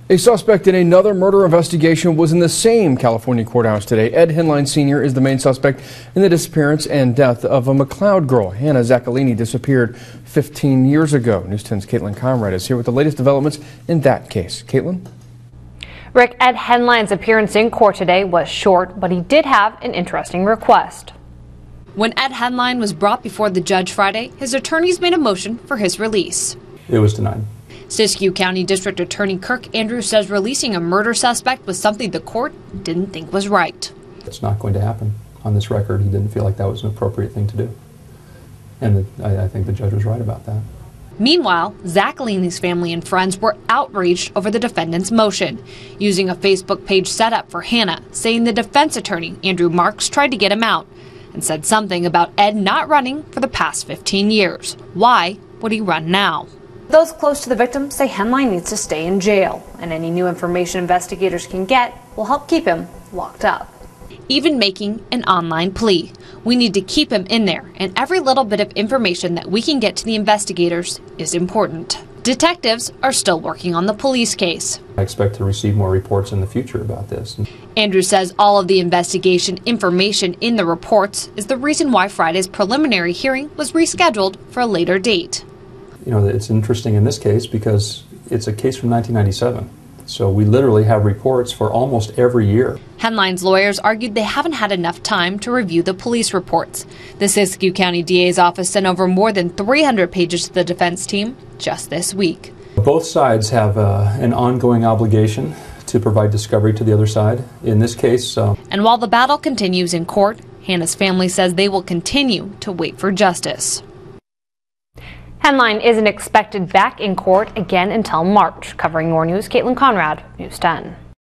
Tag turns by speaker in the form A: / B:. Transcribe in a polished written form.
A: A suspect in another murder investigation was in the same California courthouse today. Ed Henline Sr. is the main suspect in the disappearance and death of a McLeod girl. Hannah Zaccolini disappeared 15 years ago. News 10's Caitlin Conrad is here with the latest developments in that case. Caitlin?
B: Rick, Ed Henline's appearance in court today was short, but he did have an interesting request.
C: When Ed Henline was brought before the judge Friday, his attorneys made a motion for his release.
D: It was denied.
C: Siskiyou County District Attorney Kirk Andrews says releasing a murder suspect was something the court didn't think was right.
D: It's not going to happen. On this record, he didn't feel like that was an appropriate thing to do. And I think the judge was right about that.
C: Meanwhile, Zaccolini's family and friends were outraged over the defendant's motion, using a Facebook page set up for Hannah, saying the defense attorney, Andrew Marks, tried to get him out and said something about Ed not running for the past 15 years. Why would he run now?
B: Those close to the victim say Henline needs to stay in jail, and any new information investigators can get will help keep him locked up.
C: Even making an online plea. We need to keep him in there, and every little bit of information that we can get to the investigators is important. Detectives are still working on the police case.
D: I expect to receive more reports in the future about this.
C: Andrew says all of the investigation information in the reports is the reason why Friday's preliminary hearing was rescheduled for a later date.
D: You know, it's interesting in this case because it's a case from 1997. So we literally have reports for almost every year.
C: Henline's lawyers argued they haven't had enough time to review the police reports. The Siskiyou County DA's office sent over more than 300 pages to the defense team just this week.
D: Both sides have an ongoing obligation to provide discovery to the other side. In this case...
C: And while the battle continues in court, Hannah's family says they will continue to wait for justice.
B: Henline isn't expected back in court again until March. Covering your news, Caitlin Conrad, News 10.